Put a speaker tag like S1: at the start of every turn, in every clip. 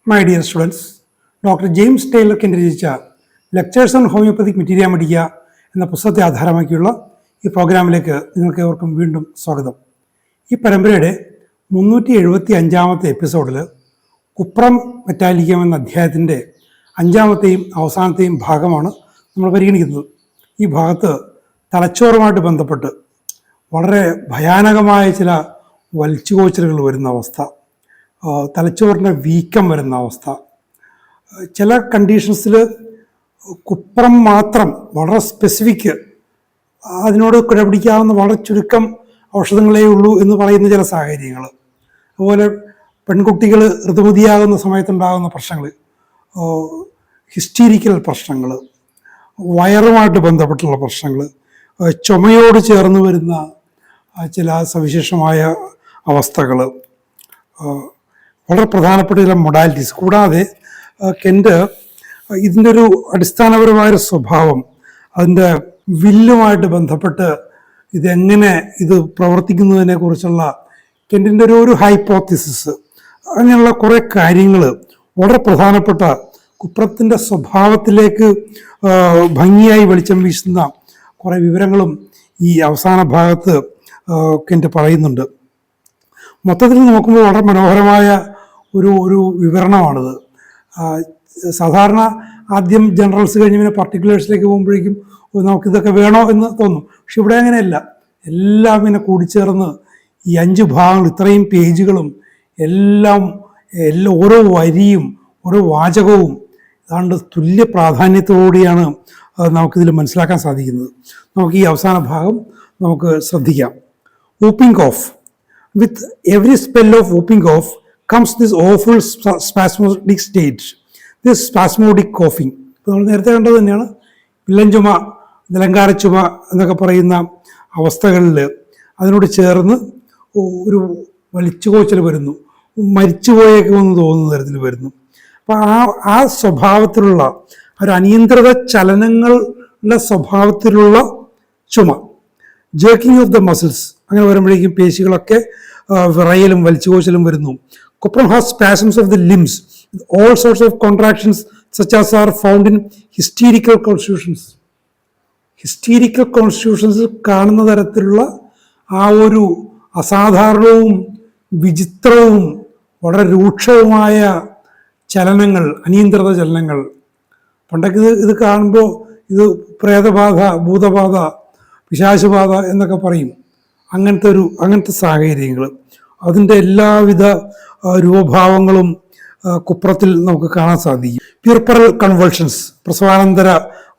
S1: My dear students, doctor James Tyler Kent രചിച്ച lectures on homoeopathic materia medica എന്ന പുസ്തകത്തെ ആധാരമാക്കിയുള്ള ഈ പ്രോഗ്രാമിലേക്ക് നിങ്ങൾക്ക് ഏവർക്കും വീണ്ടും സ്വാഗതം. ഈ പരമ്പരയുടെ 375-ാമത്തെ എപ്പിസോഡിൽ കുപ്രം മെറ്റാലിക്കം എന്ന അധ്യായത്തിൻ്റെ 5-ാമത്തെയും അവസാനത്തെയും ഭാഗമാണ് നമ്മൾ പരിഗണിക്കുന്നത്. ഈ ഭാഗത്ത് തലച്ചോറുമായിട്ട് ബന്ധപ്പെട്ട് വളരെ ഭയാനകമായ ചില വലിച്ചുകോച്ചലുകൾ വരുന്ന അവസ്ഥ, തലച്ചോറിൻ്റെ വീക്കം വരുന്ന അവസ്ഥ, ചില കണ്ടീഷൻസിൽ കുപ്രം മാത്രം വളരെ സ്പെസിഫിക്, അതിനോട് കിടപിടിക്കാവുന്ന വളരെ ചുരുക്കം ഔഷധങ്ങളേ ഉള്ളൂ എന്ന് പറയുന്ന ചില സാഹചര്യങ്ങൾ, അതുപോലെ പെൺകുട്ടികൾ ഋതുമതിയാകുന്ന സമയത്തുണ്ടാകുന്ന പ്രശ്നങ്ങൾ, ഹിസ്റ്റീരിക്കൽ പ്രശ്നങ്ങൾ, വയറുമായിട്ട് ബന്ധപ്പെട്ടുള്ള പ്രശ്നങ്ങൾ, ചുമയോട് ചേർന്ന് വരുന്ന ചില സവിശേഷമായ അവസ്ഥകൾ, വളരെ പ്രധാനപ്പെട്ട ചില മൊഡാലിറ്റീസ്. കൂടാതെ കെൻ്റ് ഇതിൻ്റെ ഒരു അടിസ്ഥാനപരമായൊരു സ്വഭാവം, അതിൻ്റെ വില്ലുമായിട്ട് ബന്ധപ്പെട്ട് ഇതെങ്ങനെ ഇത് പ്രവർത്തിക്കുന്നതിനെ കുറിച്ചുള്ള കെൻറ്റിൻ്റെ ഒരു ഹൈപ്പോത്തിസിസ്, അങ്ങനെയുള്ള കുറേ കാര്യങ്ങൾ, വളരെ പ്രധാനപ്പെട്ട കുപ്രത്തിൻ്റെ സ്വഭാവത്തിലേക്ക് ഭംഗിയായി വെളിച്ചം വീശുന്ന കുറേ വിവരങ്ങളും ഈ അവസാന ഭാഗത്ത് കെൻ്റ് പറയുന്നുണ്ട്. മൊത്തത്തിൽ നോക്കുമ്പോൾ വളരെ മനോഹരമായ ഒരു വിവരണമാണിത്. സാധാരണ ആദ്യം ജനറൽസ് കഴിഞ്ഞ് പിന്നെ പർട്ടിക്കുലേഴ്സിലേക്ക് പോകുമ്പോഴേക്കും നമുക്കിതൊക്കെ വേണോ എന്ന് തോന്നും. പക്ഷെ ഇവിടെ അങ്ങനെയല്ല, എല്ലാം ഇങ്ങനെ കൂടിച്ചേർന്ന് ഈ 5 ഭാഗങ്ങൾ, ഇത്രയും പേജുകളും എല്ലാം ഓരോ വരിയും ഓരോ വാചകവും ഏതാണ്ട് തുല്യ പ്രാധാന്യത്തോടെയാണ് നമുക്കിതിൽ മനസ്സിലാക്കാൻ സാധിക്കുന്നത്. നമുക്ക് ഈ അവസാന ഭാഗം നമുക്ക് ശ്രദ്ധിക്കാം. whooping cough. With every spell of whooping cough comes this awful spasmodic stage, this spasmodic coughing. ഇപ്പോൾ നമ്മൾ നേരത്തെ കണ്ടത് തന്നെയാണ്, വില്ലൻ ചുമ, നിലങ്കാര ചുമ എന്നൊക്കെ പറയുന്ന അവസ്ഥകളിൽ അതിനോട് ചേർന്ന് ഒരു വലിച്ചുകോച്ചൽ വരുന്നു, മരിച്ചുപോയേക്കുമെന്ന് തോന്നുന്ന തരത്തിൽ വരുന്നു. അപ്പോൾ ആ സ്വഭാവത്തിലുള്ള ഒരു അനിയന്ത്രിത ചലനങ്ങളുടെ സ്വഭാവത്തിലുള്ള ചുമ, ജേർക്കിംഗ് ഓഫ് ദ മസിൽസ്, അങ്ങനെ വരുമ്പോഴേക്കും പേശികളൊക്കെ വിറയലും വലിച്ചുകോച്ചലും വരുന്നു. Cuprum has spasms of the limbs, all sorts of contractions such as are found in hysterical constitutions. Hysterical കോൺസ്റ്റിറ്റ്യൂഷൻസിൽ കാണുന്ന തരത്തിലുള്ള ആ ഒരു അസാധാരണവും വിചിത്രവും വളരെ രൂക്ഷവുമായ ചലനങ്ങൾ, അനിയന്ത്രിത ചലനങ്ങൾ. പണ്ടൊക്കെ ഇത് കാണുമ്പോൾ ഇത് പ്രേതബാധ, ഭൂതബാധ, പിശാചബാധ എന്നൊക്കെ പറയും. അങ്ങനത്തെ സാഹചര്യങ്ങൾ, അതിൻ്റെ എല്ലാവിധ രൂപഭാവങ്ങളും കുപ്രത്തിൽ നമുക്ക് കാണാൻ സാധിക്കും. പ്യൂർപ്പറൽ കൺവൾഷൻസ്, പ്രസവാനന്തര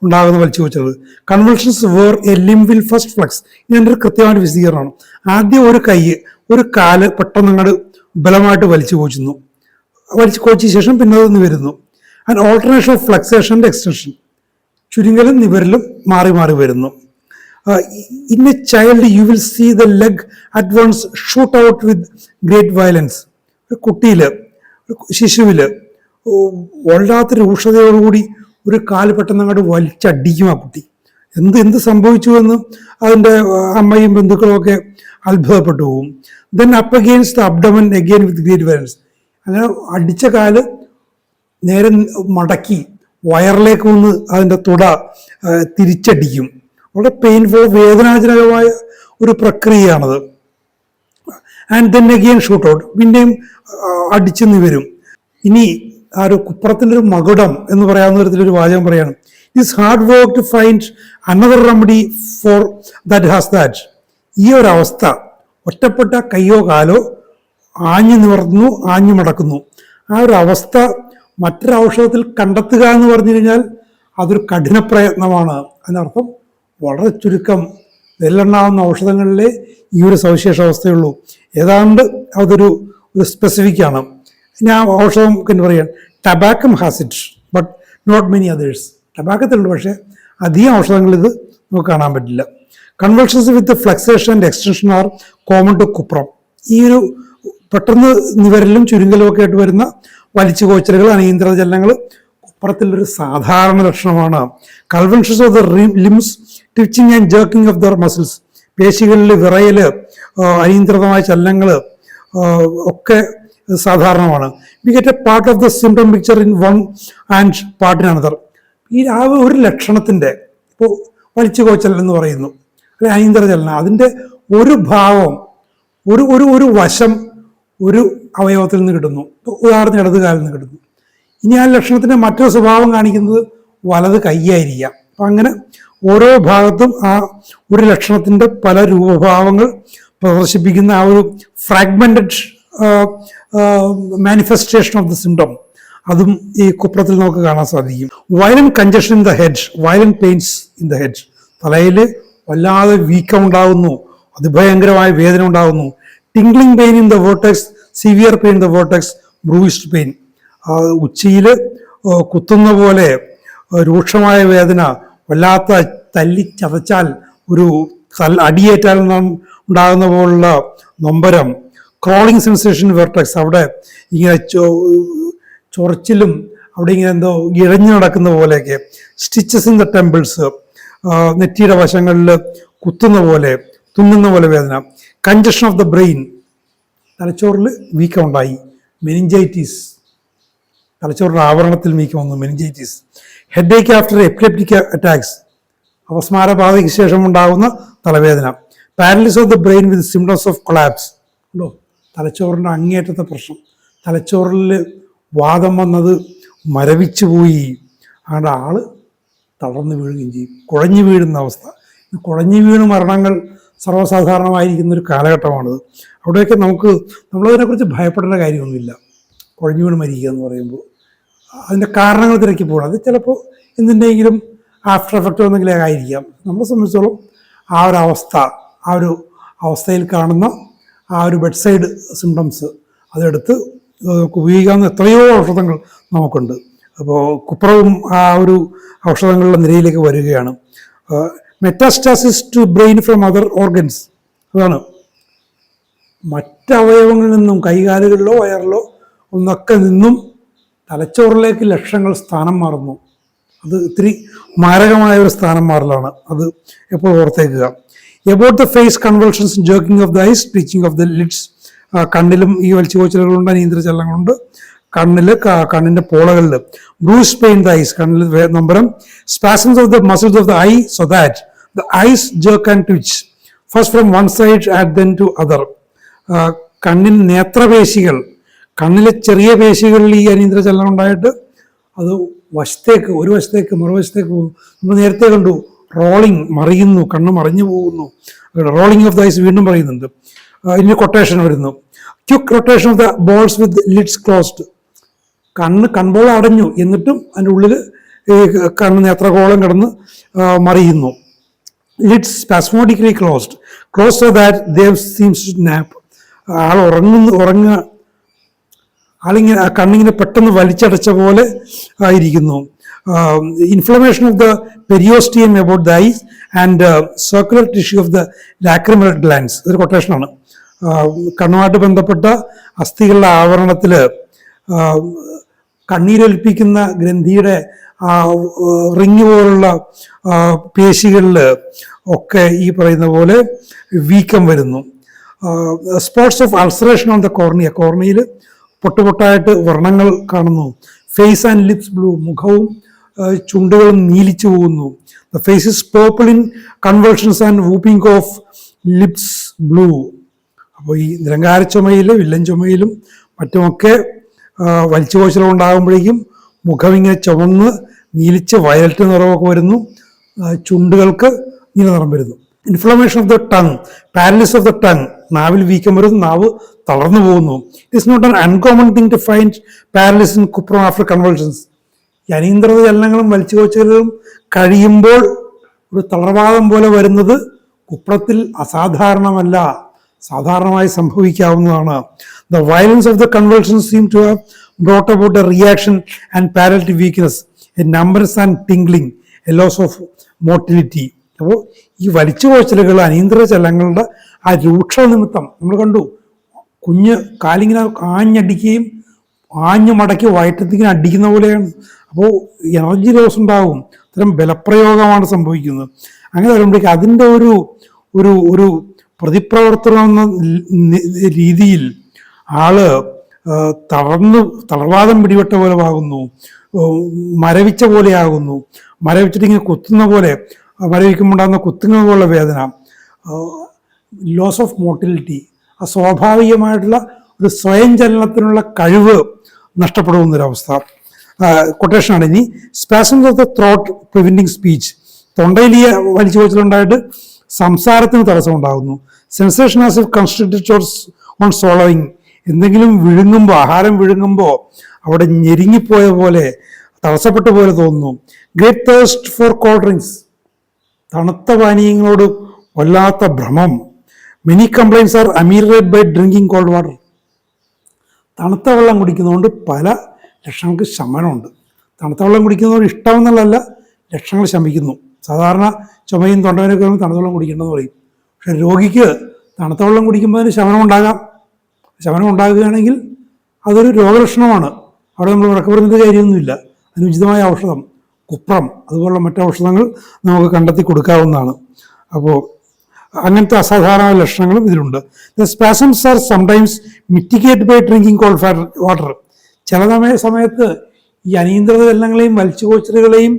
S1: ഉണ്ടാകുന്ന വലിച്ചുവെച്ചത്. കൺവൾഷൻസ് വേർ എ ലിംബിൽ ഫസ്റ്റ് ഫ്ലക്സ്. ഇതിൻ്റെ ഒരു കൃത്യമായിട്ട് വിശദീകരണമാണ്. ആദ്യം ഒരു കാല് പെട്ടെന്ന് അങ്ങോട്ട് ബലമായിട്ട് വലിച്ചു കോച്ചിയ ശേഷം പിന്നെ അത് നിവരുന്നു. And alternation of flexion and extension, ചുരുങ്ങലും നിവരലും മാറി മാറി വരുന്നു. In a child you will see the leg at once shoot out with great violence. ഒരു കുട്ടിയിൽ, ശിശുവിൽ വല്ലാത്ത രൂക്ഷതയോടുകൂടി ഒരു കാല് പെട്ടെന്ന് അങ്ങോട്ട് വലിച്ചടിക്കും ആ കുട്ടി. എന്ത് സംഭവിച്ചു എന്ന് അതിൻ്റെ അമ്മയും ബന്ധുക്കളും ഒക്കെ അത്ഭുതപ്പെട്ടു പോകും. Then up against the abdomen again with great violence. അങ്ങനെ അടിച്ച കാല് നേരെ മടക്കി വയറിലേക്ക് വന്ന് അതിൻ്റെ തുട തിരിച്ചടിക്കും. വളരെ പെയിൻഫുൾ, വേദനാജനകമായ ഒരു പ്രക്രിയയാണത്. And then again shoot out, പിന്നെയും അടിച്ചു നിവരും. ഇനി ആ ഒരു കുപ്രത്തിൻ്റെ ഒരു മകുടം എന്ന് പറയാവുന്ന തരത്തിലൊരു വാചകം പറയാണ്. It's hard work to find another remedy for that has that. ഈ ഒരു അവസ്ഥ, ഒറ്റപ്പെട്ട കയ്യോ കാലോ ആഞ്ഞു നിവർത്തുന്നു, ആഞ്ഞു മടക്കുന്നു, ആ ഒരു അവസ്ഥ മറ്റൊരു ഔഷധത്തിൽ കണ്ടെത്തുക എന്ന് പറഞ്ഞു കഴിഞ്ഞാൽ അതൊരു കഠിന പ്രയത്നമാണ്. അതിനർത്ഥം വളരെ ചുരുക്കം വിരലെണ്ണാവുന്ന ഔഷധങ്ങളിലെ ഈ ഒരു സവിശേഷ അവസ്ഥയുള്ളൂ. ഏതാണ്ട് അതൊരു സ്പെസിഫിക്കാണ്. ഞാൻ ഔഷധം എന്ന് പറയാൻ, tabacum has it but not many others. ടബാക്കത്തിലുണ്ട്, പക്ഷേ അധികം ഔഷധങ്ങൾ ഇത് നമുക്ക് കാണാൻ പറ്റില്ല. Convulsions with flexion and extension are common to cuprum. ഈ ഒരു പെട്ടെന്ന് നിവരലും ചുരുങ്ങലും ഒക്കെ ആയിട്ട് വരുന്ന വലിച്ചുകോച്ചലുകൾ, അനിയന്ത്രിത ചലനങ്ങൾ കുപ്രത്തിലൊരു സാധാരണ ലക്ഷണമാണ്. Convulsions of the limbs, twitching and jerking of the muscles, പേശികളിൽ വിറയൽ, അനിയന്ത്രിതമായ ചലനങ്ങൾ ഒക്കെ സാധാരണമാണ്. We get a part of the symptom picture in one and part in another. ഈ ആ ഒരു ലക്ഷണത്തിൻ്റെ, ഇപ്പോൾ വലിച്ചു കോച്ചൽ എന്ന് പറയുന്നു, അല്ലെ അനീന്ദ്രചലനം, അതിൻ്റെ ഒരു ഭാവം, ഒരു ഒരു ഒരു വശം ഒരു അവയവത്തിൽ നിന്ന് കിട്ടുന്നു. ഉദാഹരണത്തിന് ഇടത് കാലിൽ നിന്ന് കിട്ടുന്നു. ഇനി ആ ലക്ഷണത്തിൻ്റെ മറ്റൊരു സ്വഭാവം കാണിക്കുന്നത് വലത് കൈയായിരിക്കാം. അപ്പം അങ്ങനെ ഓരോ ഭാഗത്തും ആ ഒരു ലക്ഷണത്തിൻ്റെ പല രൂപഭാവങ്ങൾ പ്രദർശിപ്പിക്കുന്ന ആ ഒരു fragmented manifestation of the symptom, അതും ഈ കുപ്രത്തിൽ നമുക്ക് കാണാൻ സാധിക്കും. Violent congestion in the head, violent pains in the head, തലയിൽ വല്ലാതെ വീക്കം ഉണ്ടാകുന്നു, അതിഭയങ്കരമായ വേദന ഉണ്ടാകുന്നു. Tingling pain in the vertex, severe pain in the vertex, bruised pain, ഉച്ചിയിൽ കുത്തുന്ന പോലെ രൂക്ഷമായ വേദന, വല്ലാത്ത തല്ലി ചതച്ചാൽ ഒരു അടിയേറ്റാൽ ഉണ്ടാകുന്ന പോലുള്ള നൊമ്പരം. ക്രോളിംഗ് സെൻസേഷൻ വെർട്ടെക്സ്, അവിടെ ഇങ്ങനെ ചൊറച്ചിലും അവിടെ ഇങ്ങനെ എന്തോ ഇഴഞ്ഞു നടക്കുന്ന പോലെയൊക്കെ. സ്റ്റിച്ചസ് ഇൻ ദ ടെമ്പിൾസ്, നെറ്റിയുടെ വശങ്ങളിൽ കുത്തുന്ന പോലെ, തുന്നുന്ന പോലെ വേദന. കഞ്ചഷൻ ഓഫ് ദ ബ്രെയിൻ, തലച്ചോറിൽ വീക്കം ഉണ്ടായി. മെനിഞ്ചൈറ്റിസ്, തലച്ചോറിൻ്റെ ആവരണത്തിൽ വീക്കം വന്നു, meningitis. Headache after epileptic attacks, അപസ്മാരബാധയ്ക്ക് ശേഷം ഉണ്ടാകുന്ന തലവേദന. Paralysis of the brain with symptoms of collapse, ഉണ്ടോ, തലച്ചോറിൻ്റെ അങ്ങേയറ്റത്തെ പ്രശ്നം. തലച്ചോറിൽ വാദം വന്നത് മരവിച്ചു പോയി, അങ്ങനെ ആള് തളർന്നു വീഴുകയും ചെയ്യും, കുഴഞ്ഞു വീഴുന്ന അവസ്ഥ. കുഴഞ്ഞു വീണ് മരണങ്ങൾ സർവ്വസാധാരണമായിരിക്കുന്ന ഒരു കാലഘട്ടമാണിത്. അവിടെയൊക്കെ നമ്മളതിനെക്കുറിച്ച് ഭയപ്പെടേണ്ട കാര്യമൊന്നുമില്ല. കുഴഞ്ഞു വീണ് മരിക്കുക എന്ന് പറയുമ്പോൾ അതിൻ്റെ കാരണങ്ങൾ തിരക്കി പോകണം. അത് ചിലപ്പോൾ എന്തിൻ്റെയെങ്കിലും ആഫ്റ്റർ എഫക്റ്റോ എന്തെങ്കിലും ആയിരിക്കാം. നമ്മളെ സംബന്ധിച്ചോളം ആ ഒരു അവസ്ഥ, ആ ഒരു അവസ്ഥയിൽ കാണുന്ന ആ ഒരു ബെഡ് സൈഡ് സിംറ്റംസ് അതെടുത്ത് ഉപയോഗിക്കാവുന്ന എത്രയോ ഔഷധങ്ങൾ നമുക്കുണ്ട്. അപ്പോൾ കുപ്രവും ആ ഒരു ഔഷധങ്ങളുടെ നിരയിലേക്ക് വരികയാണ്. Metastasis to brain from other organs, അതാണ് മറ്റവയവങ്ങളിൽ നിന്നും, കൈകാലുകളിലോ വയറിലോ ഒന്നൊക്കെ നിന്നും തലച്ചോറിലേക്ക് ലക്ഷങ്ങൾ സ്ഥാനം മാറുന്നു. അത് ഇത്തിരി മാരകമായ ഒരു സ്ഥാനം മാറലാണ്. അത് എപ്പോഴും ഓർത്തേക്കുക. About the face convulsions, jerking of the eyes, stretching of the lids, കണ്ണിലും ഈ വലിച്ചുകോച്ചലുകളുണ്ട്, അനീന്ദ്രചലനങ്ങളുണ്ട്. കണ്ണിന്റെ പോളകളിൽ. ബ്രൂസ് പെയിൻ ദ ഐസ്, കണ്ണിൽ നൊമ്പരം. Spasms of the muscles of the eye so that the eyes jerk and twitch first from one side and then to other. കണ്ണിൻ നേത്രപേശികൾ, കണ്ണിലെ ചെറിയ പേശികളിൽ ഈ അനീന്ദ്രചലനം ഉണ്ടായിട്ട് അത് വശത്തേക്ക്, ഒരു വശത്തേക്ക് മറുവശത്തേക്ക് പോകുന്നു. നമ്മൾ നേരത്തെ കണ്ടു റോളിംഗ്, മറിയുന്നു, കണ്ണ് മറിഞ്ഞു പോകുന്നു. റോളിംഗ് ഓഫ് ദ ഐസ് വീണ്ടും പറയുന്നുണ്ട്. ഇതിന് കൊട്ടേഷൻ വരുന്നു. Quick rotation of the balls with lids closed, കൺബോൾ അടഞ്ഞു എന്നിട്ടും അതിൻ്റെ ഉള്ളിൽ കണ്ണ് നേത്രഗോളം കിടന്ന് മറിയുന്നു. Lids spasmodically closed so that they seems to nap, ആൾ ഉറങ്ങുക, ആളിങ്ങനെ കണ്ണിങ്ങനെ പെട്ടെന്ന് വലിച്ചടച്ച പോലെ ആയിരിക്കുന്നു. Inflammation of the periosteum about the eyes and circular tissue of the lacrimal glands, ഇതൊരു കൊട്ടേഷനാണ്. കണ്ണുമായിട്ട് ബന്ധപ്പെട്ട അസ്ഥികളുടെ ആവരണത്തിൽ കണ്ണീരൊലിപ്പിക്കുന്ന ഗ്രന്ഥിയുടെ റിങ് പോലുള്ള പേശികളിൽ ഒക്കെ ഈ പറയുന്ന പോലെ വീക്കം വരുന്നു. Spots of ulceration on the cornea, കോർണിയയിൽ പൊട്ടുപൊട്ടായിട്ട് വ്രണങ്ങൾ കാണുന്നു. ഫേസ് ആൻഡ് ലിപ്സ് ബ്ലൂ, മുഖവും ചുണ്ടുകളും നീലിച്ചു പോകുന്നു. The face is purple in convulsions and whooping of lips blue. അപ്പോൾ ഈ നിരങ്കാര ചുമയിലും വില്ലൻ ചുമയിലും മറ്റുമൊക്കെ വലിച്ചുകോച്ചലും ഉണ്ടാകുമ്പോഴേക്കും മുഖം ഇങ്ങനെ ചുവന്ന് നീലിച്ച് വയലറ്റ് നിറമൊക്കെ വരുന്നു, ചുണ്ടുകൾക്ക് നീല നിറം വരുന്നു. Inflammation of the tongue, paralysis of the tongue, നാവിൽ വീക്കം വരുന്നു, നാവ് തളർന്നു പോകുന്നു. It is not an uncommon thing to find paralysis in cuprum after convulsions. ഈ അനീന്ദ്രത ചലനങ്ങളും വലിച്ചുകോച്ചലുകളും കഴിയുമ്പോൾ ഒരു തളർവാദം പോലെ വരുന്നത് കുപ്രത്തിൽ അസാധാരണമല്ല, സാധാരണമായി സംഭവിക്കാവുന്നതാണ്. The violence of the convulsions seem to have brought about a reaction and paralytic weakness, a numbness and tingling, a loss of motility. അപ്പോൾ ഈ വലിച്ചുകോച്ചലുകൾ, അനീന്ദ്രചലനങ്ങളുടെ ആ രൂക്ഷ നിമിത്തം നമ്മൾ കണ്ടു. കുഞ്ഞ് കാലിങ്ങനെ ആഞ്ഞടിക്കുകയും ആഞ്ഞു മടക്കി വയറ്റത്തിങ്ങനെ അടിക്കുന്ന പോലെയാണ്. അപ്പോൾ എനർജി ലോസ് ഉണ്ടാകും, ഇത്തരം ബലപ്രയോഗമാണ് സംഭവിക്കുന്നത്. അങ്ങനെ വരുമ്പോഴേക്കും അതിൻ്റെ ഒരു പ്രതിപ്രവർത്തനം എന്ന രീതിയിൽ ആള് തളർവാദം പിടിപെട്ട പോലെ ആകുന്നു, മരവിച്ച പോലെയാകുന്നു, മരവിച്ചിട്ട് ഇങ്ങനെ കുത്തുന്ന പോലെ, മരവിക്കുമ്പോൾ ഉണ്ടാകുന്ന കുത്തുന്ന പോലുള്ള വേദന, ലോസ് ഓഫ് മോട്ടിലിറ്റി, സ്വാഭാവികമായിട്ടുള്ള ഒരു സ്വയം ചലനത്തിനുള്ള കഴിവ് നഷ്ടപ്പെടുന്നൊരവസ്ഥ. കൊട്ടേഷനാണ് ഇനി. Spasms of the throat preventing speech, തൊണ്ടയിൽ വലിച്ചു വെച്ചിട്ടുണ്ടായിട്ട് സംസാരത്തിന് തടസ്സം ഉണ്ടാകുന്നു. Sensation as if constructed on swallowing, എന്തെങ്കിലും വിഴുങ്ങുമ്പോൾ, ആഹാരം വിഴുങ്ങുമ്പോൾ അവിടെ ഞെരുങ്ങിപ്പോയ പോലെ, തടസ്സപ്പെട്ട പോലെ തോന്നുന്നു. Great thirst for cold drinks, തണുത്ത പാനീയങ്ങളോട് വല്ലാത്ത ഭ്രമം. Many complaints are ameliorated by drinking cold water, തണുത്ത വെള്ളം കുടിക്കുന്നതുകൊണ്ട് പല ലക്ഷണങ്ങൾക്ക് ശമനമുണ്ട്. തണുത്ത വെള്ളം കുടിക്കുന്നതുകൊണ്ട് ഇഷ്ടമെന്നുള്ളതല്ല, ലക്ഷണങ്ങൾ ശമിക്കുന്നു. സാധാരണ ചുമയും തൊണ്ടവേനൊക്കെ വരുമ്പോൾ തണുത്ത വെള്ളം കുടിക്കേണ്ടെന്ന് പറയും. പക്ഷെ രോഗിക്ക് തണുത്ത വെള്ളം കുടിക്കുമ്പോൾ അതിന് ശമനം ഉണ്ടാകാം. ശമനം ഉണ്ടാകുകയാണെങ്കിൽ അതൊരു രോഗലക്ഷണമാണ്. അവിടെ നമ്മൾ ഉറക്കെ പറഞ്ഞിട്ട് കാര്യമൊന്നുമില്ല. അനുചിതമായ ഔഷധം, കുപ്രം അതുപോലുള്ള മറ്റു ഔഷധങ്ങൾ നമുക്ക് കണ്ടെത്തി കൊടുക്കാവുന്നതാണ്. അപ്പോൾ അങ്ങനത്തെ അസാധാരണ ലക്ഷണങ്ങളും ഇതിലുണ്ട്. The spasms are sometimes mitigate by drinking cold water, ചില സമയത്ത് ഈ അനിയന്ത്രിത ചലനങ്ങളെയും വലിച്ചുകോച്ചലുകളെയും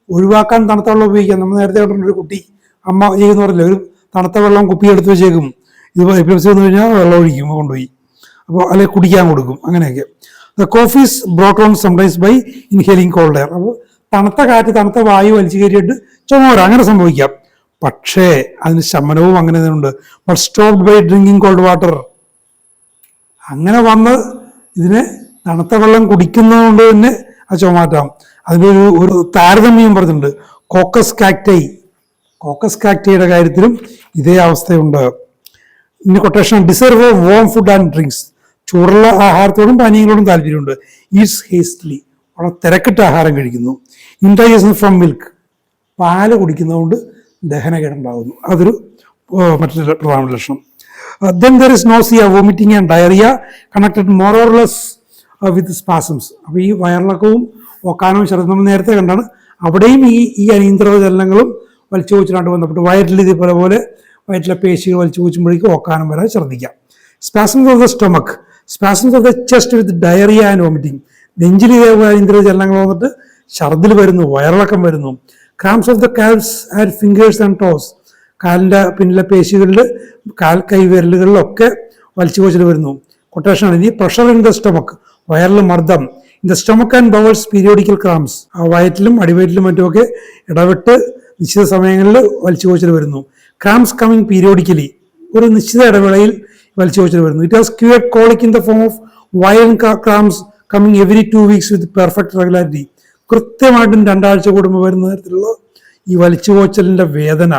S1: ഒഴിവാക്കാൻ തണുത്ത വെള്ളം ഉപയോഗിക്കാം. നമ്മൾ നേരത്തെ കണ്ടിട്ടുണ്ട്, ഒരു കുട്ടി അമ്മ ചെയ്യുന്ന പറയില്ല, ഒരു തണുത്ത വെള്ളം കുപ്പി എടുത്ത് വെച്ചേക്കും, ഇത് എപ്പിലെപ്സി വന്നു കഴിഞ്ഞാൽ വെള്ളം ഒഴിക്കും കൊണ്ടുപോയി, അപ്പോൾ അല്ലെങ്കിൽ കുടിക്കാൻ കൊടുക്കും, അങ്ങനെയൊക്കെ. The cough is brought on sometimes by inhaling cold air, അപ്പോൾ തണുത്ത കാറ്റ്, തണുത്ത വായു വലിച്ചു കയറിയിട്ട് ചുമ വരാം, അങ്ങനെ സംഭവിക്കാം. പക്ഷേ അതിന് ശമനവും അങ്ങനെ ഉണ്ട്. But stopped by drinking cold water, അങ്ങനെ വന്ന് ഇതിനെ തണുത്ത വെള്ളം കുടിക്കുന്നത് കൊണ്ട് തന്നെ ആ ചുമ മാറ്റാം. അതിൻ്റെ ഒരു താരതമ്യം പറഞ്ഞിട്ടുണ്ട്. കോക്കസ് കാക്ടൈയുടെ കാര്യത്തിലും ഇതേ അവസ്ഥയുണ്ട്. ഇനി quotation, deserve of warm food and drinks, ചൂടുള്ള ആഹാരത്തോടും പാനീയങ്ങളോടും താല്പര്യമുണ്ട്. ഈറ്റ്സ് ഹേസ്റ്റ്ലി, വളരെ തിരക്കിട്ട് ആഹാരം കഴിക്കുന്നു. ഇൻഡൈജഷൻ ഫ്രം മിൽക്ക്, പാല് കുടിക്കുന്നതുകൊണ്ട് ദഹനകേടുണ്ടാകുന്നു, അതൊരു മറ്റൊരു പ്രധാന ലക്ഷണം. Then there is nausea, vomiting and diarrhoea connected more or less with spasms. അപ്പോൾ ഈ വയറിളക്കവും ഒക്കാനവും ശരീരം നമ്മൾ നേരത്തെ കണ്ടാണ്, അവിടെയും ഈ അനിയന്ത്രിത ചലനങ്ങളും വലിച്ചു വെച്ചിട്ടാണ് ബന്ധപ്പെട്ട് വയറ്റിൽ ഇതേപോലെ വയറ്റിലെ പേശികൾ വലിച്ചു വെച്ചുമ്പോഴേക്കും ഒക്കാനം വരാൻ ശ്രദ്ധിക്കാം. Spasms of the stomach, spasms of the chest with diarrhoea and vomiting, നെഞ്ചിൽ ഇതേപോലെ അനിയന്ത്രിത ചലനങ്ങൾ വന്നിട്ട് ഛർദിൽ വരുന്നു, വയറിളക്കം വരുന്നു. Cramps of the calves and fingers and toes, കാലിൻ്റെ പിന്നിലെ പേശികളിൽ, കൈ വിരലുകളിലൊക്കെ വലിച്ചു വെച്ചിൽ വരുന്നു. കൊട്ടേഷൻ ഇനി. പ്രഷർ ഇൻ ദ സ്റ്റൊമക്ക്, വയറിൽ മർദ്ദം. In the stomach and bowels periodical cramps, ആ വയറ്റിലും അടിവയറ്റിലും മറ്റുമൊക്കെ ഇടവിട്ട് നിശ്ചിത സമയങ്ങളിൽ വലിച്ചു വെച്ചിൽ വരുന്നു. ക്രാംസ് കമ്മിങ് പീരിയോഡിക്കലി, ഒരു നിശ്ചിത ഇടവേളയിൽ വലിച്ചു വെച്ചിൽ വരുന്നു. It has cured colic in the form of violent cramps coming every 2 weeks with perfect regularity, കൃത്യമായിട്ടും 2 ആഴ്ച കൂടുമ്പോൾ വരുന്ന തരത്തിലുള്ള ഈ വലിച്ചുകോച്ചലിൻ്റെ വേദന,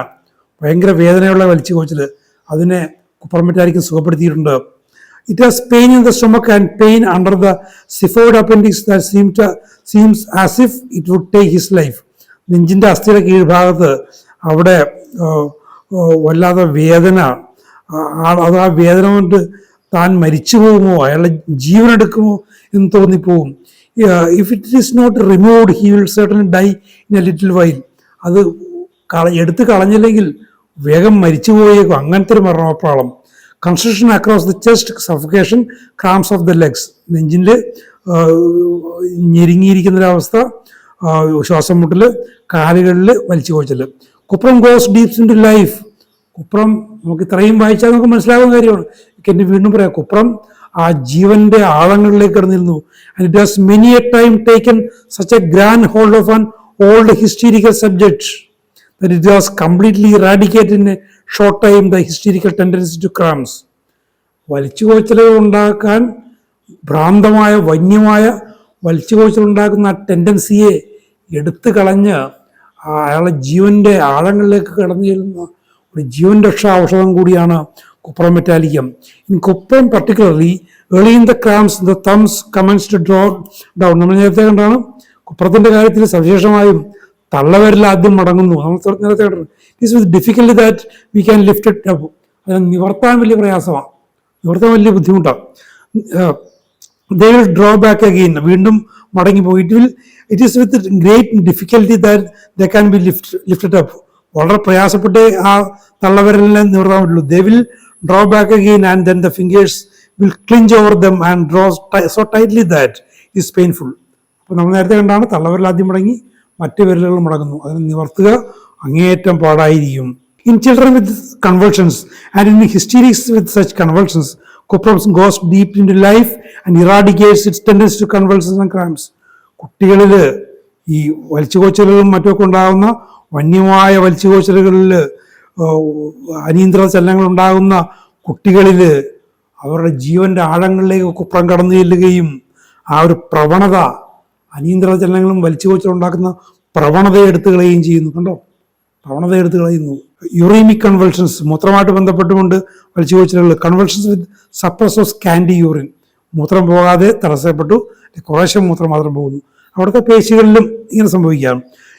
S1: ഭയങ്കര വേദനയുള്ള വലിച്ചുകോച്ചൽ, അതിനെ കുപ്പർമെറ്റായിരിക്കും സുഖപ്പെടുത്തിയിട്ടുണ്ട്. It has pain in the stomach and pain under the xiphoid appendix that seems as if it would take his life. നെഞ്ചിൻ്റെ അസ്ഥിയുടെ കീഴ്ഭാഗത്ത് അവിടെ വല്ലാതെ വേദന, അത് ആ വേദന കൊണ്ട് താൻ മരിച്ചു പോകുമോ, അയാളുടെ ജീവനെടുക്കുമോ എന്ന് തോന്നിപ്പോവും. If it is not removed he will certainly die in a little while, അത് എടുത്ത് കളഞ്ഞില്ലെങ്കിൽ വേഗം മരിച്ചു പോയേക്കും, അങ്ങനത്തെ ഒരു മരണപ്രാളം. Construction across the chest, suffocation, cramps of the legs, നെഞ്ചിൻ്റെ ഞെരുങ്ങിയിരിക്കുന്നൊരവസ്ഥ, ശ്വാസം മുട്ടൽ, കാലുകളിൽ വലിച്ചു കോച്ചൽ. Cuprum goes deeps in to life, cuprum നമുക്ക് ഇത്രയും വായിച്ചാൽ നമുക്ക് മനസ്സിലാകുന്ന കാര്യമാണ്. എന്നെ വീണ്ടും പറയാം, കുപ്രം ആ ജീവന്റെ ആഴങ്ങളിലേക്ക് കിടന്നിരുന്നു. And it has many a time taken such a grand hold of an old hysterical subject that it was completely eradicated in a short time the hysterical tendency to cramps. വലിച്ചുകോച്ചലുകൾ ഉണ്ടാക്കാൻ, ഭ്രാന്തമായ വന്യമായ വലിച്ചുകോച്ചൽ ഉണ്ടാക്കുന്ന ആ ടെൻഡൻസിയെ എടുത്തു കളഞ്ഞ് അയാളെ ജീവന്റെ ആഴങ്ങളിലേക്ക് കടന്നു ചെല്ലുന്ന ഒരു ജീവൻ രക്ഷാ ഔഷധം കൂടിയാണ് cuprum metallicum. In cuprum particularly early in the cramps the thumbs commence to draw down. നമ്മൾ നേരത്തെ കണ്ടാണ് കുപ്രത്തിന്റെ കാര്യത്തിൽ സവിശേഷമായും തള്ളവരിൽ ആദ്യം മടങ്ങുന്നു. നേരത്തെ it's with difficulty that we can lift it up. അത് നിവർത്താൻ വലിയ പ്രയാസമാണ്, നിവർത്താൻ വലിയ ബുദ്ധിമുട്ടാണ്. They will draw back again, വീണ്ടും മടങ്ങിപ്പോയി. It is with great difficulty that they can be lifted up. വളരെ പ്രയാസപ്പെട്ട് ആ തള്ളവരലിനെ നിവർത്താൻ പറ്റുള്ളൂ. They will draw back again and then the fingers will clinch over them and draws so tightly that is painful. അപ്പോൾ നമ്മൾ നേരത്തെ കണ്ടാണ് തള്ളവിരൽ ആദ്യം മുടങ്ങി മറ്റു വിരലുകൾ മുടങ്ങുന്നു. അതിനെ നിവർത്തുക അങ്ങേയറ്റം പാടായിരിക്കും. In children with convulsions and in hysterics with such convulsions, Cuprum goes deep into life and eradicates its tendency to convulsions and cramps. കുട്ടികളിൽ ഈ വലിച്ചുകോച്ചലുകളും മറ്റുമൊക്കെ ഉണ്ടാകുന്ന വന്യമായ വലിച്ചുകോച്ചലുകളിൽ അനിയന്ത്രിത ചലനങ്ങൾ ഉണ്ടാകുന്ന കുട്ടികളിൽ അവരുടെ ജീവന്റെ ആഴങ്ങളിലേക്ക് കുപ്രം കടന്നു ചെല്ലുകയും ആ ഒരു പ്രവണത അനിയന്ത്രിത ചലനങ്ങളും വലിച്ചുകോച്ചലും ഉണ്ടാക്കുന്ന പ്രവണതയെ എടുത്തു കളയുകയും ചെയ്യുന്നു. കണ്ടോ, പ്രവണത എടുത്തു കളയുന്നു. യുറീമിക് കൺവൾഷൻസ്, മൂത്രമായിട്ട് ബന്ധപ്പെട്ടുകൊണ്ട് വലിച്ചുകോച്ചലുകൾ. Convulsions with suppress of scanty urine, മൂത്രം പോകാതെ തടസ്സപ്പെട്ടു, കുറേശ്ശെ മൂത്രം മാത്രം പോകുന്നു. അവിടുത്തെ പേശികളിലും ഇങ്ങനെ സംഭവിക്കാം.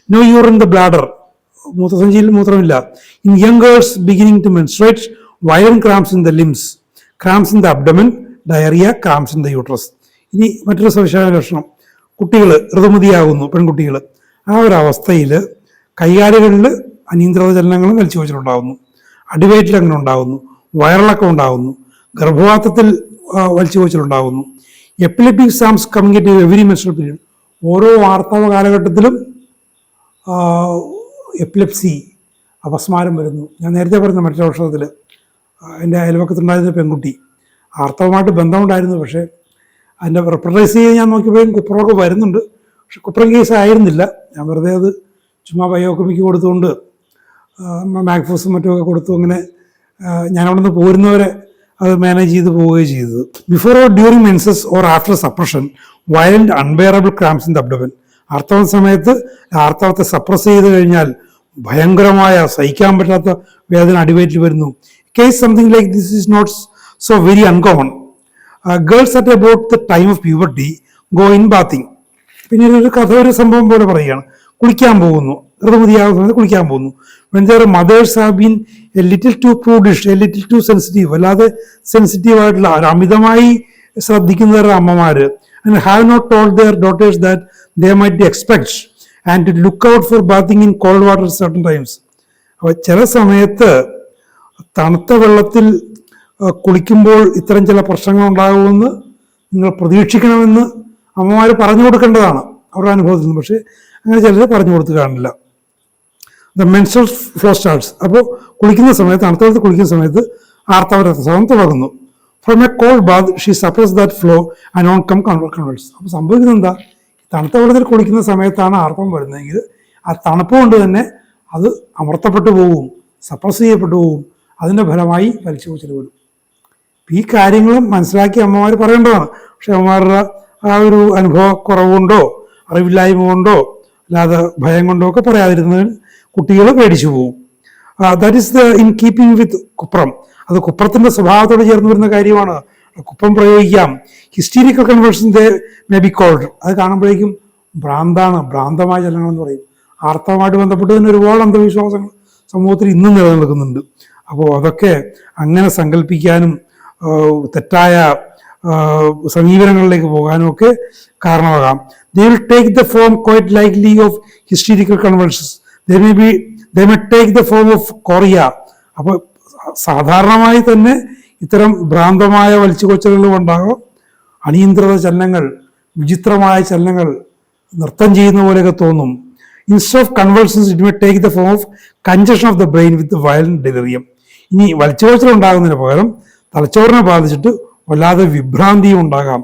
S1: നോ യൂറിൻ ദ ബ്ലാഡർ, മൂത്രസഞ്ചിയിൽ മൂത്രമില്ല. In young girls beginning to menstruate, violent cramps in the limbs, cramps in the abdomen, diarrhoea, cramps in the uterus. ഇനി മറ്റൊരു സവിശേഷ ലക്ഷണം, കുട്ടികൾ ഋതുമതിയാകുന്നു, പെൺകുട്ടികൾ. ആ ഒരു അവസ്ഥയിൽ കൈകാലുകളിൽ അനിയന്ത്രിത ചലനങ്ങളും വലിച്ചുകോച്ചലുണ്ടാകുന്നു, അടിവയറ്റിൽ അങ്ങനെ ഉണ്ടാകുന്നു, വയറിളക്കം ഉണ്ടാകുന്നു, ഗർഭപാത്രത്തിൽ വലിച്ചുകോച്ചലുണ്ടാകുന്നു. Epileptic spasms coming at every menstrual period, ഓരോ ആർത്തവ കാലഘട്ടത്തിലും എപ്പിലെപ്സി, അപസ്മാരം വരുന്നു. ഞാൻ നേരത്തെ പറഞ്ഞ മറ്റൊരു ഔഷധത്തിൽ എൻ്റെ അയൽവക്കത്തുണ്ടായിരുന്ന പെൺകുട്ടി ആർത്തവമായിട്ട് ബന്ധമുണ്ടായിരുന്നു. പക്ഷേ അതിൻ്റെ റിപ്രഡൈസ് ചെയ്യാൻ ഞാൻ നോക്കിയപ്പോഴും കുപ്രമൊക്കെ വരുന്നുണ്ട്. പക്ഷെ കുപ്രം കേസ് ആയിരുന്നില്ല. ഞാൻ വെറുതെ അത് ചുമ്മാ ബയോകെമിക്ക് കൊടുത്തുകൊണ്ട് മാഗ്ഫൂസും മറ്റുമൊക്കെ കൊടുത്തു. അങ്ങനെ ഞാൻ അവിടെ നിന്ന് പോരുന്നവരെ അത് മാനേജ് ചെയ്ത് പോവുകയും ചെയ്തത്. Before or during menses or after suppression, violent unbearable cramps in the abdomen. ആർത്തവ സമയത്ത് ആർത്തവത്തെ സപ്രസ് ചെയ്ത് കഴിഞ്ഞാൽ ഭയങ്കരമായ സഹിക്കാൻ പറ്റാത്ത വേദന അടിവയറ്റിൽ വരുന്നു. Case something like this is not so very uncommon. Girls at about the time of puberty go in bathing. പിന്നീട് ഒരു കഥ, ഒരു സംഭവം പോലെ പറയുകയാണ്. കുളിക്കാൻ പോകുന്നു, ഋതുമതിയാകുന്ന സമയത്ത് കുളിക്കാൻ പോകുന്നു. when their mothers have been a little too prudish, a little too sensitive, അല്ലാതെ സെൻസിറ്റീവ് ആയിട്ടുള്ള അമിതമായി ശ്രദ്ധിക്കുന്നവരുടെ അമ്മമാര്, and have not told their daughters that they might expect and to look out for bathing in cold water at certain times. അപ്പോൾ ചില സമയത്ത് തണുത്ത വെള്ളത്തിൽ കുളിക്കുമ്പോൾ ഇത്തരം ചില പ്രശ്നങ്ങൾ ഉണ്ടാകുമെന്ന് നിങ്ങൾ പ്രതീക്ഷിക്കണമെന്ന് അമ്മമാർ പറഞ്ഞു കൊടുക്കേണ്ടതാണ് അവരുടെ അനുഭവത്തിൽ നിന്ന്. പക്ഷേ അങ്ങനെ ചിലർ പറഞ്ഞു കൊടുത്ത് കാണില്ല. The menstrual flow starts. അപ്പോൾ കുളിക്കുന്ന സമയത്ത്, തണുത്ത വെള്ളത്തിൽ കുളിക്കുന്ന സമയത്ത് ആർത്തവ രക്തസ്രാവം തുടങ്ങുന്നു. From a cold bath she suppress that flow and on come convulse. അപ്പോൾ സംഭവിക്കുന്നത് എന്താ, തണുത്ത വെള്ളത്തിൽ കുളിക്കുന്ന സമയത്താണ് ആർത്തവം വരുന്നതെങ്കിൽ ആ തണുപ്പ് കൊണ്ട് തന്നെ അത് അമർത്തപ്പെട്ടു പോകും, സപ്രസ് ചെയ്യപ്പെട്ടു പോകും. അതിൻ്റെ ഫലമായി വലിച്ചുകോച്ചൽ വരും. ഈ കാര്യങ്ങളും മനസ്സിലാക്കി അമ്മമാർ പറയേണ്ടതാണ്. പക്ഷെ അമ്മമാരുടെ ആ ഒരു അനുഭവക്കുറവുകൊണ്ടോ അറിവില്ലായ്മ കൊണ്ടോ അല്ലാതെ ഭയം കൊണ്ടോ ഒക്കെ പറയാതിരുന്നതിന് കുട്ടികൾ പേടിച്ചു പോകും. That is the in keeping with cuprum. അത് കുപ്രത്തിന്റെ സ്വഭാവത്തോട് ചേർന്ന് വരുന്ന കാര്യമാണ്. കുപ്രം പ്രയോഗിക്കാം. Hysterical conversion they may be called. അത് കാണുമ്പോഴേക്കും ഭ്രാന്തമായ ചലനങ്ങൾ എന്ന് പറയും. ആർത്തവമായിട്ട് ബന്ധപ്പെട്ട് തന്നെ ഒരുപാട് അന്ധവിശ്വാസങ്ങൾ സമൂഹത്തിൽ ഇന്നും നിലനിൽക്കുന്നുണ്ട്. അപ്പോൾ അതൊക്കെ അങ്ങനെ സങ്കല്പിക്കാനും തെറ്റായ സമീപനങ്ങളിലേക്ക് പോകാനും ഒക്കെ കാരണമാകാം. They will take the form quite likely of hysterical convulsions. They may take the form of chorea. അപ്പോൾ സാധാരണമായി തന്നെ ഇത്തരം ഭ്രാന്തമായ വലിച്ചുകൊച്ചലുകൾ ഉണ്ടാകും. അനിയന്ത്രിത ചലനങ്ങൾ, വിചിത്രമായ ചലനങ്ങൾ, നൃത്തം ചെയ്യുന്ന പോലെയൊക്കെ തോന്നും. Instead of convulsions it may take the form of congestion of the brain with violent delirium. ഇനി വലിച്ചുകൊച്ചൽ ഉണ്ടാകുന്നതിന് പകരം തലച്ചോറിനെ ബാധിച്ചിട്ട് വല്ലാതെ വിഭ്രാന്തിയും ഉണ്ടാകാം.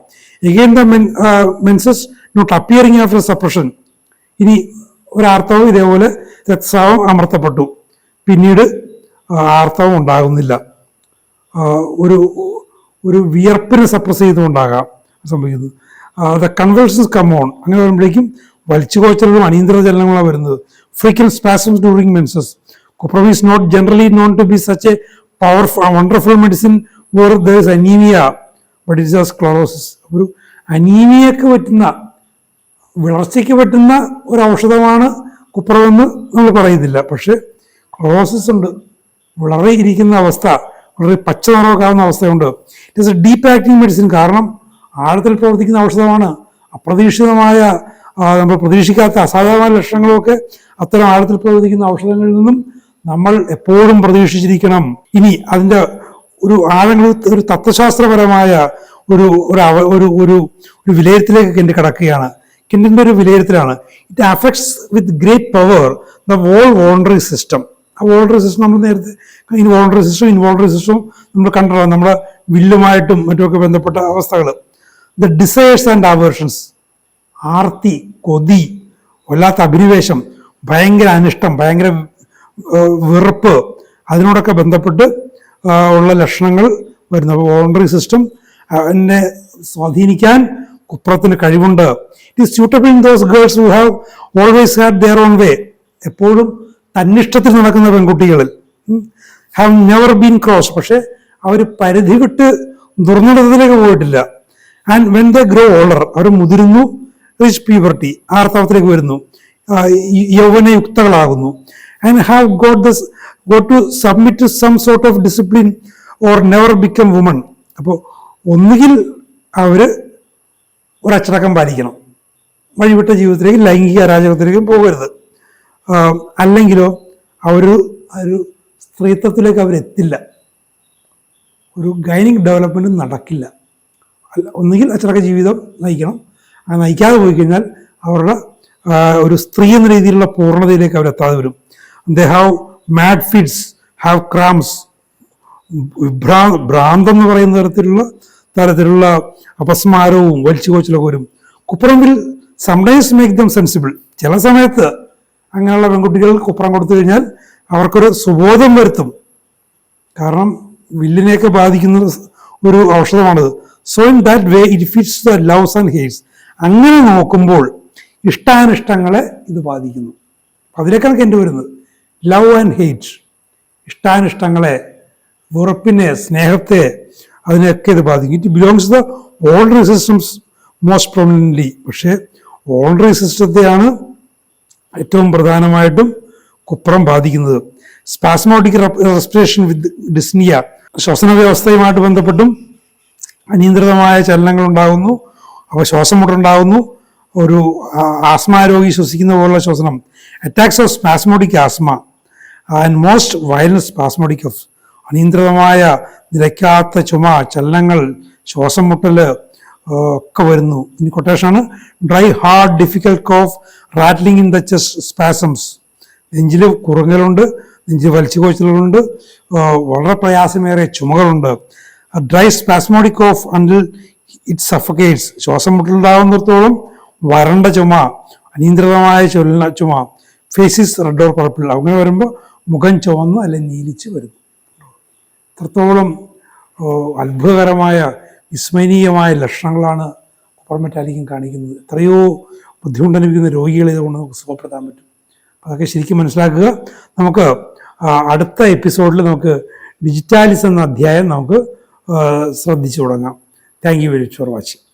S1: Again the menses not appearing after suppression. ഇനി ഒരാർത്തവം ഇതേപോലെ രക്തസ്രാവം അമർത്തപ്പെട്ടു, പിന്നീട് ആർത്തവം ഉണ്ടാകുന്നില്ല, ഒരു വിയർപ്പിനെ സപ്രസ് ചെയ്തുകൊണ്ടാകാം സംഭവിക്കുന്നത്. The convulsions come on. അങ്ങനെ വരുമ്പോഴേക്കും വലിച്ചുകോച്ചലും അനിയന്ത്രിത ചലനങ്ങളാണ് വരുന്നത്. Frequent spasms during menses. Cuprum is not generally known to be such a powerful wonderful medicine where there is anaemia but it's as chlorosis. ഒരു അനീമിയക്ക് പറ്റുന്ന, വിളർച്ചയ്ക്ക് പറ്റുന്ന ഒരു ഔഷധമാണ് കുപ്രമെന്ന് നമ്മൾ പറയുന്നില്ല. പക്ഷെ ക്ലോറോസിസ് ഉണ്ട്, വളരെ ഇരിക്കുന്ന അവസ്ഥ, വളരെ പച്ച നിറമൊക്കാവുന്ന അവസ്ഥയുണ്ട്. It is A deep acting medicine. കാരണം ആഴത്തിൽ പ്രവർത്തിക്കുന്ന ഔഷധമാണ്. അപ്രതീക്ഷിതമായ, നമ്മൾ പ്രതീക്ഷിക്കാത്ത അസാധാരണ ലക്ഷണങ്ങളൊക്കെ അത്തരം ആഴത്തിൽ പ്രവർത്തിക്കുന്ന ഔഷധങ്ങളിൽ നിന്നും നമ്മൾ എപ്പോഴും പ്രതീക്ഷിച്ചിരിക്കണം. ഇനി അതിൻ്റെ ഒരു ആഴങ്ങൾ ഒരു തത്വശാസ്ത്രപരമായ ഒരു ഒരു അവ- ഒരു ഒരു ഒരു വിലയിരുത്തലേക്ക് കെൻഡ് കടക്കുകയാണ്. കെൻഡിന്റെ ഒരു വിലയിരുത്തലാണ് it affects with great power the whole voluntary system. ആ വോളണ്ടറി സിസ്റ്റം നമ്മൾ നേരത്തെ ഇൻവോളണ്ടറി സിസ്റ്റം നമ്മൾ കണ്ടതാണ്, നമ്മുടെ വില്ലുമായിട്ടും മറ്റുമൊക്കെ ബന്ധപ്പെട്ട അവസ്ഥകൾ. ദ ഡിസയേഴ്സ് ആൻഡ് അവേർഷൻസ്, ആർത്തി, കൊതി, വല്ലാത്ത അഭിനിവേശം, ഭയങ്കര അനിഷ്ടം, ഭയങ്കര വെറുപ്പ്, അതിനോടൊക്കെ ബന്ധപ്പെട്ട് ഉള്ള ലക്ഷണങ്ങൾ വരുന്നു. അപ്പോൾ വോളണ്ടറി സിസ്റ്റം എന്നെ സ്വാധീനിക്കാൻ കുപ്രത്തിന് കഴിവുണ്ട്. It is suitable in those girls who have always had their own way. എപ്പോഴും തന്നിഷ്ടത്തിൽ നടക്കുന്ന പെൺകുട്ടികളിൽ ഹാവ് നെവർ ബീൻ ക്രോസ്, പക്ഷെ അവർ പരിധി വിട്ട് ദുർനടത്തിലേക്ക് പോയിട്ടില്ല. And when the grow older, അവർ മുതിരുന്നു, റിച്ച് പ്യൂബർട്ടി, ആർത്തവത്തിലേക്ക് വരുന്നു, യൗവനയുക്തകളാകുന്നു, and have got to submit to some sort of discipline or never become woman. അപ്പോൾ ഒന്നുകിൽ അവർ ഒരച്ചടക്കം പാലിക്കണം, വഴിവിട്ട ജീവിതത്തിലേക്കും ലൈംഗിക അരാജകത്തിലേക്കും പോകരുത്, അല്ലെങ്കിലോ ഒരു സ്ത്രീത്വത്തിലേക്ക് അവരെത്തില്ല, ഒരു ഗൈനിക് ഡെവലപ്മെൻറ്റ് നടക്കില്ല. ഒന്നുകിൽ അച്ചടക്ക ജീവിതം നയിക്കണം, അത് നയിക്കാതെ പോയി കഴിഞ്ഞാൽ അവരുടെ ഒരു സ്ത്രീ എന്ന രീതിയിലുള്ള പൂർണ്ണതയിലേക്ക് അവരെത്താതെ വരും. They have mad fits, have cramps, ഭ്രാന്തം എന്ന് പറയുന്ന തരത്തിലുള്ള അപസ്മാരവും വലിച്ചുകോച്ചിലൊക്കെ വരും. Cuprum will sometimes make them sensible. ചില സമയത്ത് അങ്ങനെയുള്ള പെൺകുട്ടികൾ കുപ്രം കൊടുത്തു കഴിഞ്ഞാൽ അവർക്കൊരു സുബോധം വരുത്തും. കാരണം വില്ലിനെയൊക്കെ ബാധിക്കുന്ന ഒരു ഔഷധമാണിത്. So in that way it fits the loves and hates. അങ്ങനെ നോക്കുമ്പോൾ ഇഷ്ടാനിഷ്ടങ്ങളെ ഇത് ബാധിക്കുന്നു. അതിലേക്കാണ് എൻ്റെ വരുന്നത്. ലവ് ആൻഡ് ഹെയ്റ്റ്, ഇഷ്ടാനിഷ്ടങ്ങളെ, വെറുപ്പിനെ, സ്നേഹത്തെ, അതിനെയൊക്കെ ഇത് ബാധിക്കും. It belongs the voluntary systems most prominently. പക്ഷേ ഓൾഡറി സിസ്റ്റത്തെയാണ് ഏറ്റവും പ്രധാനമായിട്ടും കുപ്രം ബാധിക്കുന്നത്. സ്പാസ്മോട്ടിക് റെസ്പിറേഷൻ വിത്ത് ഡിസ്നിയ, ശ്വസന വ്യവസ്ഥയുമായിട്ട് ബന്ധപ്പെട്ടും അനിയന്ത്രിതമായ ചലനങ്ങൾ ഉണ്ടാകുന്നു, അവ ശ്വാസം മുട്ടുണ്ടാകുന്നു, ഒരു ആസ്മ രോഗി ശ്വസിക്കുന്ന പോലുള്ള ശ്വസനം, attacks of spasmodic asthma and most violence spasmodic of, അനിയന്ത്രിതമായ നിലയ്ക്കാത്ത ചുമ, ചലനങ്ങൾ, ശ്വാസം മുട്ടൽ ഒക്കെ വരുന്നു. ഇനി കൊട്ടേഷനാണ് dry hard difficult cough rattling in the chest spasms. നെഞ്ചിൽ കുറുങ്ങലുണ്ട്, നെഞ്ചിൽ വലിച്ചുകോച്ചലുകളുണ്ട്, വളരെ പ്രയാസമേറിയ ചുമകളുണ്ട്. Dry spasmodic cough until it suffocates, ശ്വാസം മുട്ടലുണ്ടാകുന്നിടത്തോളം വരണ്ട ചുമ, അനിയന്ത്രിതമായ ചുമ, ഫേസിസ് റെഡ് ഓർ പർപ്പിൾ. അങ്ങനെ വരുമ്പോൾ മുഖം ചുവന്ന് അല്ലെങ്കിൽ നീലിച്ച് വരുന്നു. അത്രത്തോളം അത്ഭുതകരമായ വിസ്മരണീയമായ ലക്ഷണങ്ങളാണ് കുപ്രമെറ്റാലിക്കും കാണിക്കുന്നത്. എത്രയോ ബുദ്ധിമുട്ടനുഭവിക്കുന്ന രോഗികളെ ഇതുകൊണ്ട് നമുക്ക് സുഖപ്പെടുത്താൻ പറ്റും. അതൊക്കെ ശരിക്കും മനസ്സിലാക്കുക. നമുക്ക് അടുത്ത എപ്പിസോഡിൽ നമുക്ക് ഡിജിറ്റാലിസ് എന്ന അധ്യായം നമുക്ക് ശ്രദ്ധിച്ചു തുടങ്ങാം. Thank you very much for watching.